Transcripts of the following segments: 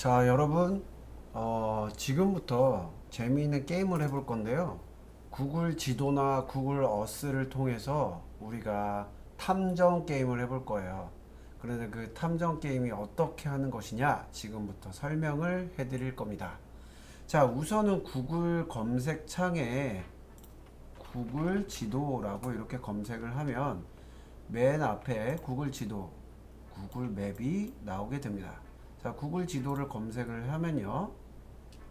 자, 여러분, 지금부터 재미있는 게임을 해볼 건데요. 구글 지도나 구글 어스를 통해서 우리가 탐정 게임을 해볼 거예요. 그런데 그 탐정 게임이 어떻게 하는 것이냐, 지금부터 설명을 해드릴 겁니다. 자, 우선은 구글 검색창에 구글 지도라고 이렇게 검색을 하면 맨 앞에 구글 지도, 구글 맵이 나오게 됩니다. 자, 구글 지도를 검색을 하면요.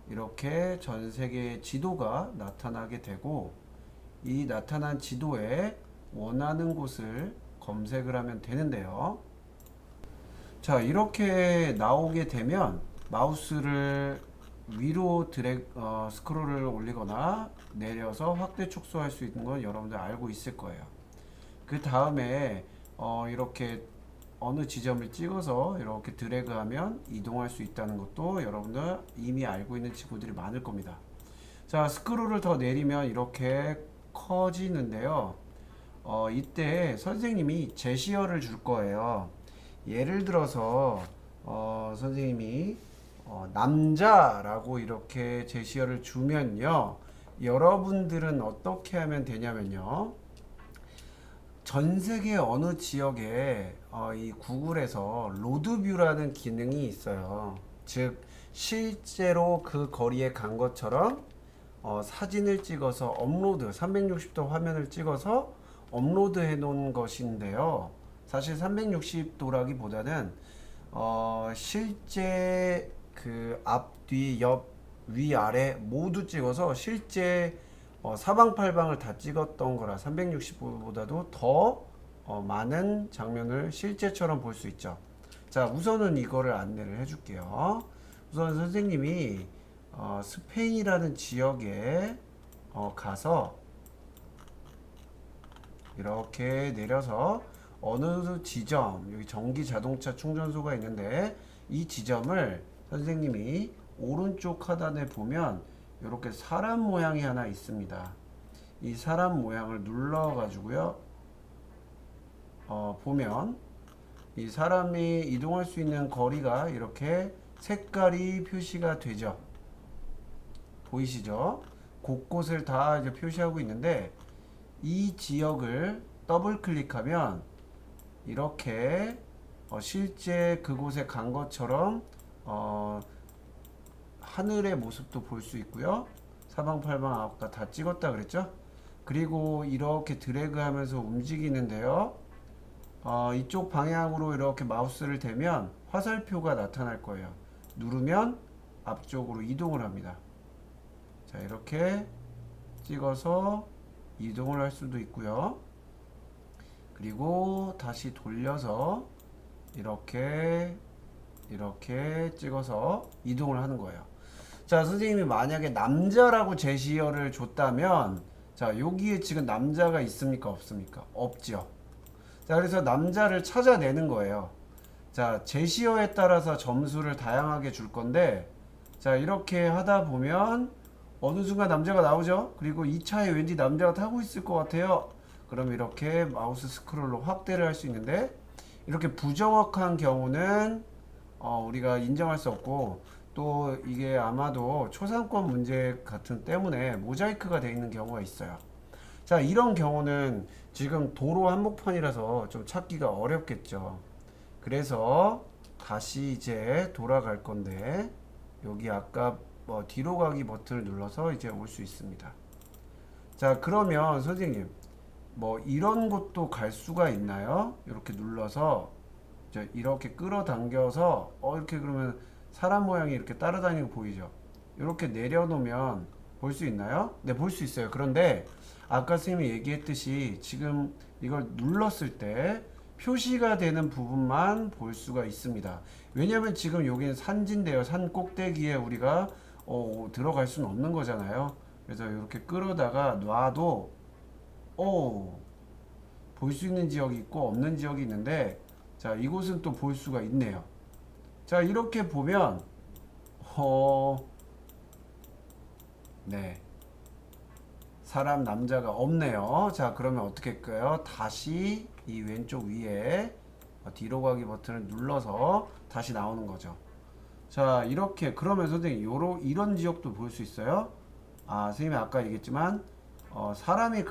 이렇게 전 세계의 지도가 나타나게 되고, 이 나타난 지도에 원하는 곳을 검색을 하면 되는데요. 자, 이렇게 나오게 되면 마우스를 위로 스크롤을 올리거나 내려서 확대 축소할 수 있는 건 여러분들 알고 있을 거예요. 그 다음에 이렇게 어느 지점을 찍어서 이렇게 드래그하면 이동할 수 있다는 것도 여러분들 이미 알고 있는 친구들이 많을 겁니다. 자, 스크롤을 더 내리면 이렇게 커지는데요. 이때 선생님이 제시어를 줄 거예요. 예를 들어서 선생님이 남자라고 이렇게 제시어를 주면요. 여러분들은 어떻게 하면 되냐면요. 전 세계 어느 지역에 이 구글에서 로드뷰라는 기능이 있어요. 즉 실제로 그 거리에 간 것처럼 사진을 찍어서 업로드 360도 화면을 찍어서 업로드 해 놓은 것인데요. 사실 360도라기보다는 실제 그 앞, 뒤, 옆, 위, 아래 모두 찍어서 실제 사방팔방을 다 찍었던 거라 360보다도 더 많은 장면을 실제처럼 볼 수 있죠. 자, 우선은 이거를 안내를 해줄게요. 우선 선생님이 스페인이라는 지역에 가서 이렇게 내려서 어느 지점, 여기 전기 자동차 충전소가 있는데 이 지점을 선생님이 오른쪽 하단에 보면 이렇게 사람 모양이 하나 있습니다. 이 사람 모양을 눌러 가지고요. 보면 이 사람이 이동할 수 있는 거리가 이렇게 색깔이 표시가 되죠. 보이시죠? 곳곳을 다 이제 표시하고 있는데 이 지역을 더블 클릭하면 이렇게 실제 그곳에 간 것처럼 하늘의 모습도 볼 수 있고요. 사방팔방 아까 다 찍었다 그랬죠? 그리고 이렇게 드래그 하면서 움직이는데요. 이쪽 방향으로 이렇게 마우스를 대면 화살표가 나타날 거예요. 누르면 앞쪽으로 이동을 합니다. 자, 이렇게 찍어서 이동을 할 수도 있고요. 그리고 다시 돌려서 이렇게 찍어서 이동을 하는 거예요. 자, 선생님이 만약에 남자라고 제시어를 줬다면, 자, 여기에 지금 남자가 있습니까? 없습니까? 없죠. 자, 그래서 남자를 찾아내는 거예요. 자, 제시어에 따라서 점수를 다양하게 줄 건데, 자, 이렇게 하다 보면 어느 순간 남자가 나오죠? 그리고 이 차에 왠지 남자가 타고 있을 것 같아요. 그럼 이렇게 마우스 스크롤로 확대를 할 수 있는데, 이렇게 부정확한 경우는 우리가 인정할 수 없고, 또 이게 아마도 초상권 문제 같은 때문에 모자이크가 되어 있는 경우가 있어요. 자, 이런 경우는 지금 도로 한복판이라서 좀 찾기가 어렵겠죠. 그래서 다시 이제 돌아갈 건데, 여기 아까 뒤로 가기 버튼을 눌러서 이제 올 수 있습니다. 자, 그러면 선생님 이런 곳도 갈 수가 있나요? 이렇게 눌러서 이렇게 끌어당겨서 이렇게 그러면 사람 모양이 이렇게 따라다니는 거 보이죠? 이렇게 내려놓으면 볼 수 있나요? 네, 볼 수 있어요. 그런데 아까 선생님이 얘기했듯이 지금 이걸 눌렀을 때 표시가 되는 부분만 볼 수가 있습니다. 왜냐하면 지금 여기는 산지인데요. 산 꼭대기에 우리가 들어갈 수는 없는 거잖아요. 그래서 이렇게 끌어다가 놔도 볼 수 있는 지역이 있고 없는 지역이 있는데, 자, 이곳은 또 볼 수가 있네요. 자, 이렇게 보면 네, 사람 남자가 없네요. 자, 그러면 어떻게 할까요? 다시 이 왼쪽 위에 뒤로 가기 버튼을 눌러서 다시 나오는 거죠. 자, 이렇게 그러면 선생님 이런 지역도 볼 수 있어요. 아, 선생님이 아까 얘기했지만 사람이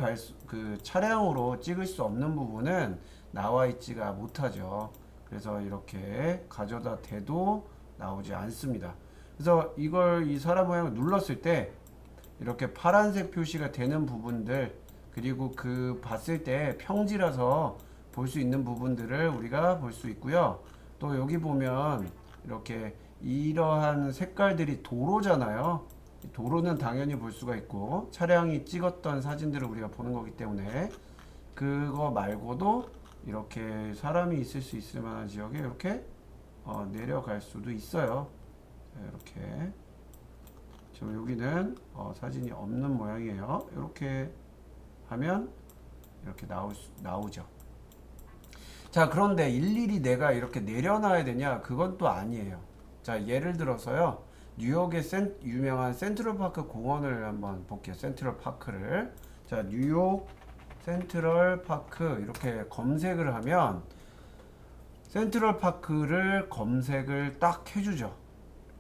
그 차량으로 찍을 수 없는 부분은 나와 있지가 못하죠. 그래서 이렇게 가져다 대도 나오지 않습니다. 그래서 이 사람 모양을 눌렀을 때 이렇게 파란색 표시가 되는 부분들, 그리고 그 봤을 때 평지라서 볼 수 있는 부분들을 우리가 볼 수 있고요. 또 여기 보면 이렇게 이러한 색깔들이 도로잖아요. 도로는 당연히 볼 수가 있고 차량이 찍었던 사진들을 우리가 보는 거기 때문에 그거 말고도 이렇게 사람이 있을 수 있을 만한 지역에 이렇게 내려갈 수도 있어요. 이렇게 지금 여기는 사진이 없는 모양이에요. 이렇게 하면 이렇게 나오죠. 자, 그런데 일일이 내가 이렇게 내려놔야 되냐? 그건 또 아니에요. 자, 예를 들어서요. 뉴욕의 유명한 센트럴파크 공원을 한번 볼게요. 센트럴파크를. 자, 뉴욕 센트럴파크 이렇게 검색을 하면 센트럴파크를 검색을 딱 해주죠.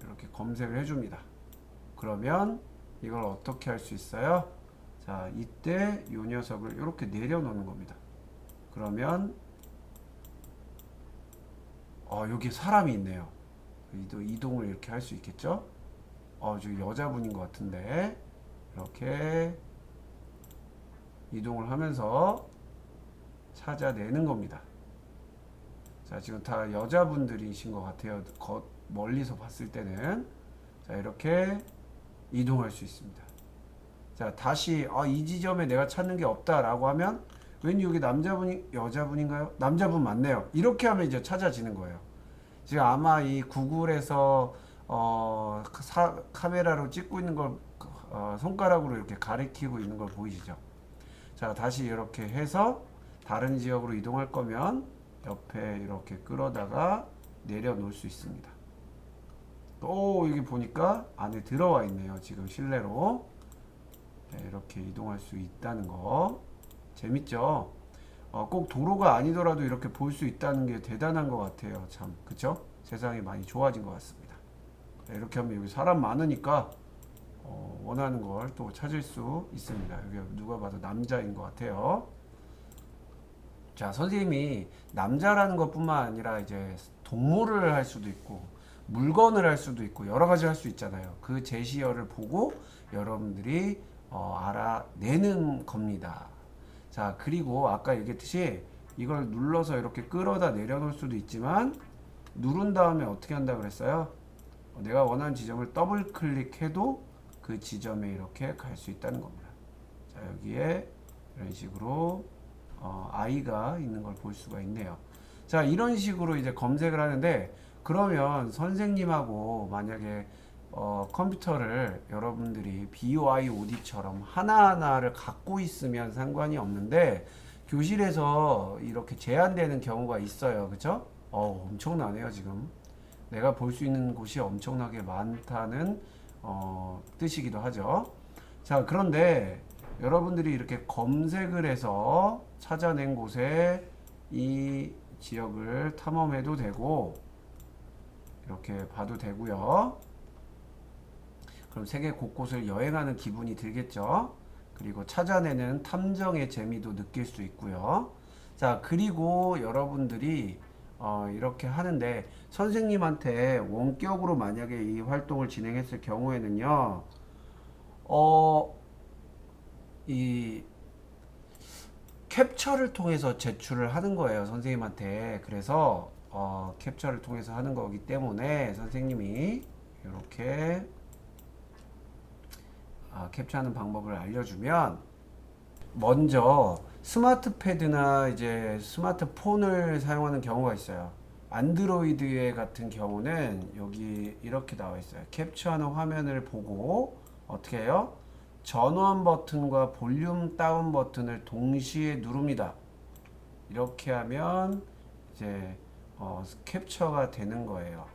이렇게 검색을 해줍니다. 그러면 이걸 어떻게 할 수 있어요? 자, 이때 이 녀석을 이렇게 내려놓는 겁니다. 그러면 여기 사람이 있네요. 이동을 이렇게 할 수 있겠죠? 저기 여자분인 것 같은데 이렇게 이동을 하면서 찾아내는 겁니다. 자, 지금 다 여자분들이신 것 같아요. 멀리서 봤을 때는. 자, 이렇게 이동할 수 있습니다. 자, 다시 이 지점에 내가 찾는 게 없다라고 하면 왠지 여기 여자분인가요? 남자분 맞네요. 이렇게 하면 이제 찾아지는 거예요. 지금 아마 이 구글에서 카메라로 찍고 있는 걸 손가락으로 이렇게 가리키고 있는 걸 보이시죠? 자, 다시 이렇게 해서 다른 지역으로 이동할 거면 옆에 이렇게 끌어다가 내려놓을 수 있습니다. 또 여기 보니까 안에 들어와 있네요. 지금 실내로. 네, 이렇게 이동할 수 있다는 거 재밌죠? 꼭 도로가 아니더라도 이렇게 볼 수 있다는 게 대단한 것 같아요. 참, 그쵸? 세상이 많이 좋아진 것 같습니다. 네, 이렇게 하면 여기 사람 많으니까 원하는 걸 또 찾을 수 있습니다. 여기 누가 봐도 남자인 것 같아요. 자, 선생님이 남자라는 것뿐만 아니라 이제 동물을 할 수도 있고 물건을 할 수도 있고 여러 가지 할 수 있잖아요. 그 제시어를 보고 여러분들이 알아내는 겁니다. 자, 그리고 아까 얘기했듯이 이걸 눌러서 이렇게 끌어다 내려놓을 수도 있지만 누른 다음에 어떻게 한다 그랬어요? 내가 원하는 지점을 더블 클릭해도 그 지점에 이렇게 갈 수 있다는 겁니다. 자, 여기에 이런 식으로 아이가 있는 걸 볼 수가 있네요. 자, 이런 식으로 이제 검색을 하는데 그러면 선생님하고 만약에 컴퓨터를 여러분들이 BYOD처럼 하나하나를 갖고 있으면 상관이 없는데 교실에서 이렇게 제한되는 경우가 있어요. 그쵸? 엄청나네요. 지금 내가 볼 수 있는 곳이 엄청나게 많다는 뜻이기도 하죠. 자, 그런데 여러분들이 이렇게 검색을 해서 찾아낸 곳에 이 지역을 탐험해도 되고 이렇게 봐도 되고요. 그럼 세계 곳곳을 여행하는 기분이 들겠죠. 그리고 찾아내는 탐정의 재미도 느낄 수 있고요. 자, 그리고 여러분들이 이렇게 하는데 선생님한테 원격으로 만약에 이 활동을 진행했을 경우에는요, 이 캡처를 통해서 제출을 하는 거예요, 선생님한테. 그래서 캡처를 통해서 하는 거기 때문에 선생님이 이렇게 캡처하는 방법을 알려주면 먼저 스마트 패드나 이제 스마트폰을 사용하는 경우가 있어요. 안드로이드 같은 경우는 여기 이렇게 나와 있어요. 캡처하는 화면을 보고 어떻게 해요? 전원 버튼과 볼륨 다운 버튼을 동시에 누릅니다. 이렇게 하면 이제 캡처가 되는 거예요.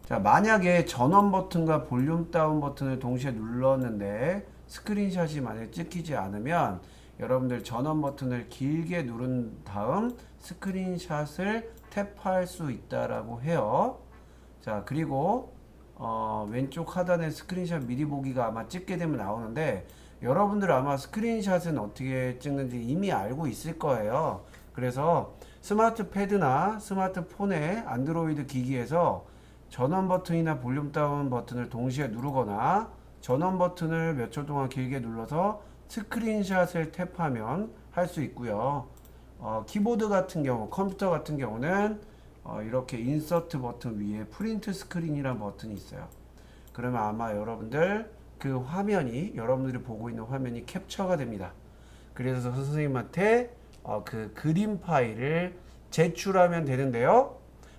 자, 만약에 전원 버튼과 볼륨 다운 버튼을 동시에 눌렀는데 스크린샷이 만약에 찍히지 않으면 여러분들 전원 버튼을 길게 누른 다음 스크린샷을 탭할 수 있다라고 해요. 자, 그리고 왼쪽 하단에 스크린샷 미리 보기가 아마 찍게 되면 나오는데, 여러분들 아마 스크린샷은 어떻게 찍는지 이미 알고 있을 거예요. 그래서 스마트 패드나 스마트폰의 안드로이드 기기에서 전원 버튼이나 볼륨 다운 버튼을 동시에 누르거나 전원 버튼을 몇 초 동안 길게 눌러서 스크린샷을 탭하면 할 수 있고요. 키보드 같은 경우, 컴퓨터 같은 경우는 이렇게 인서트 버튼 위에 프린트 스크린이라는 버튼이 있어요. 그러면 아마 여러분들 그 화면이, 여러분들이 보고 있는 화면이 캡처가 됩니다. 그래서 선생님한테 그 그림 파일을 제출하면 되는데요.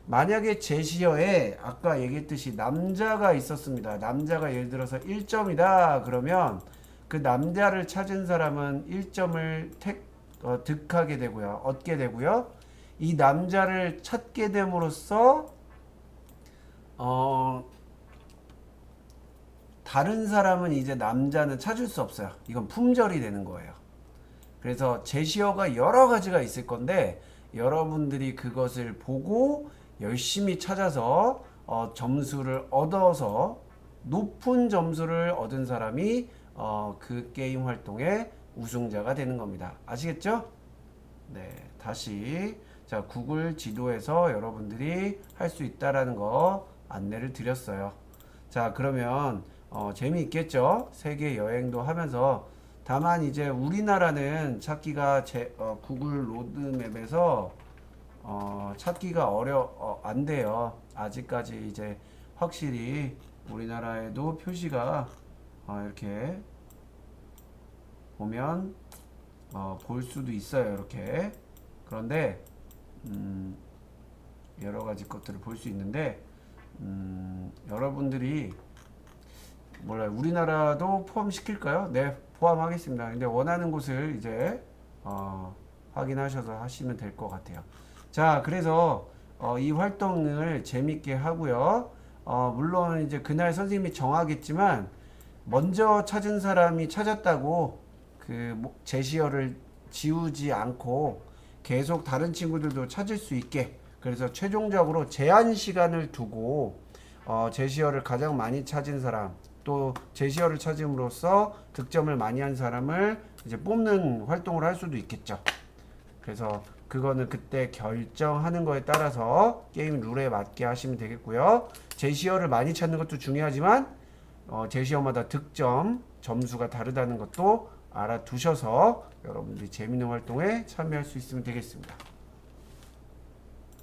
만약에 제시어에 아까 얘기했듯이 남자가 있었습니다. 남자가 예를 들어서 1점이다 그러면 그 남자를 찾은 사람은 1점을 득하게 되고요. 얻게 되고요. 이 남자를 찾게 됨으로써 다른 사람은 이제 남자는 찾을 수 없어요. 이건 품절이 되는 거예요. 그래서 제시어가 여러 가지가 있을 건데 여러분들이 그것을 보고 열심히 찾아서 점수를 얻어서 높은 점수를 얻은 사람이 그 게임 활동의 우승자가 되는 겁니다. 아시겠죠? 네, 다시 자 구글 지도에서 여러분들이 할 수 있다라는 거 안내를 드렸어요. 자, 그러면 재미있겠죠? 세계 여행도 하면서. 다만 이제 우리나라는 찾기가 구글 로드맵에서 찾기가 안 돼요. 아직까지 이제 확실히 우리나라에도 표시가 이렇게 보면 볼 수도 있어요. 이렇게. 그런데 여러 가지 것들을 볼 수 있는데 여러분들이 몰라요. 우리나라도 포함시킬까요? 네, 포함하겠습니다. 근데 원하는 곳을 이제 확인하셔서 하시면 될 것 같아요. 자, 그래서 이 활동을 재밌게 하고요. 물론 이제 그날 선생님이 정하겠지만 먼저 찾은 사람이 찾았다고 그 제시어를 지우지 않고 계속 다른 친구들도 찾을 수 있게, 그래서 최종적으로 제한 시간을 두고 제시어를 가장 많이 찾은 사람, 또 제시어를 찾음으로써 득점을 많이 한 사람을 이제 뽑는 활동을 할 수도 있겠죠. 그래서 그거는 그때 결정하는 거에 따라서 게임 룰에 맞게 하시면 되겠고요. 제시어를 많이 찾는 것도 중요하지만 제시어마다 득점 점수가 다르다는 것도 알아두셔서 여러분들이 재밌는 활동에 참여할 수 있으면 되겠습니다.